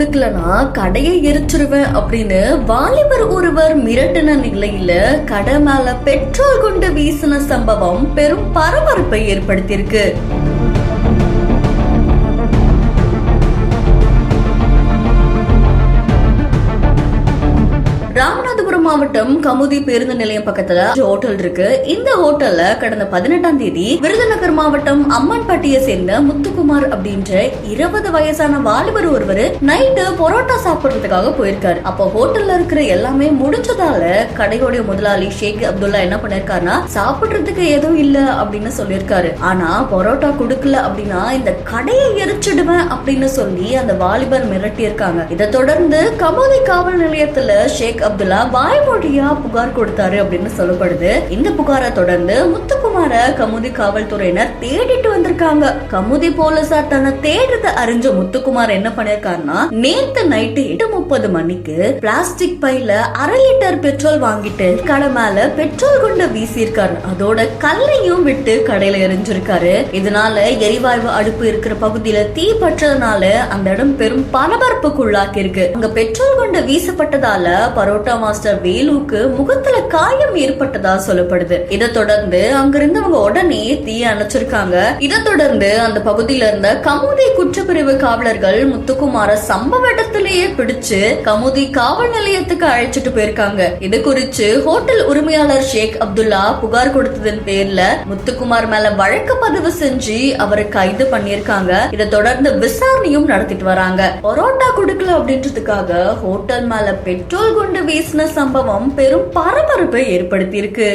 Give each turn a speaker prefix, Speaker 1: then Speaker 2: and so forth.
Speaker 1: குடுக்கலனா கடையை எரிச்சிருவேன் அப்படின்னு வாலிபர் ஒருவர் மிரட்டின நிலையில கடை மேல பெட்ரோல் கொண்டு வீசின சம்பவம் பெரும் பரபரப்பை ஏற்படுத்தியிருக்கு. ராமநாதபுரம் மாவட்டம் கமுதி பேருந்து நிலையம் பக்கத்துல ஹோட்டல் இருக்கு. இந்த ஹோட்டல்ல கடந்த 18ஆம் தேதி விருதுநகர் மாவட்டம் அம்மன்பட்டியை சேர்ந்த முத்துக்குமார் அப்படின்ற 20 வயசான வாலிபர் ஒருவர் நைட்டு பரோட்டா சாப்பிடுறதுக்காக போயிருக்காரு. அப்ப ஹோட்டல்ல இருக்கிற எல்லாமே முடிஞ்சதால கடையோடைய முதலாளி ஷேக் அப்துல்லா என்ன பண்ணிருக்காருன்னா, சாப்பிடுறதுக்கு எதுவும் இல்ல அப்படின்னு சொல்லியிருக்காரு. ஆனா பரோட்டா குடுக்கல அப்படின்னா இந்த கடையை எரிச்சிடுவேன் அப்படின்னு சொல்லி அந்த வாலிபர் மிரட்டி இருக்காங்க. இதை தொடர்ந்து கமுதி காவல் நிலையத்துல ஷேக் அப்துல்லா வாய்மொழியா புகார் கொடுத்தாரு அப்படின்னு சொல்லப்படுது. இந்த புகாரை தொடர்ந்து முத்துக்குமார கமுதி காவல்துறையினர் தேடிட்டு வந்திருக்காங்க. கமுதி போலீசார் தன்னை தேடுறத அறிஞ்ச முத்துக்குமார் என்ன பண்ணிருக்காருன்னா, நேத்து நைட்டு 8:30 மணிக்கு பிளாஸ்டிக் பையில 1/2 லிட்டர் பெட்ரோல் வாங்கிட்டு கடை மேல பெட்ரோல் கொண்டு வீசியிருக்காரு. அதோட கல்லையும் விட்டு கடையில எரிஞ்சிருக்காரு. இதனால எரிவாயு அடுப்பு இருக்கிற பகுதியில தீ பற்றதுனால அந்த இடம் பெரும் பரபரப்புக்குள்ளாக்கி இருக்கு. அங்க பெட்ரோல் கொண்டு வீசப்பட்டதால பரோட்டா மாஸ்டர் வேலுக்கு முகத்துல காயம் ஏற்பட்டதா சொல்லப்படுது. இதை தொடர்ந்து அங்கிருந்தவங்க உடனே தீய அணைச்சிருக்காங்க. இதை தொடர்ந்து அந்த பகுதியில இருந்த கமுதி குற்றப்பிரிவு காவலர்கள் முத்துக்குமார சம்பவ இடத்திலேயே பிடிச்சு கமுதி காவல் நிலையத்துக்கு அழைச்சிட்டு போயிருக்காங்க. இது குறித்து ஹோட்டல் உரிமையாளர் ஷேக் அப்துல்லா புகார் கொடுத்ததன் பேர்ல முத்துக்குமார் மேல வழக்கு பதிவு செஞ்சு அவரை கைது பண்ணிருக்காங்க. இதை தொடர்ந்து விசாரணையும் நடத்திட்டு வராங்க. பரோட்டா கொடுக்கல அப்படின்றதுக்காக ஹோட்டல் மேல பெட்ரோல் கொண்டு வீசின சம்பவம் பெரும் பரபரப்பை ஏற்படுத்தி இருக்கு.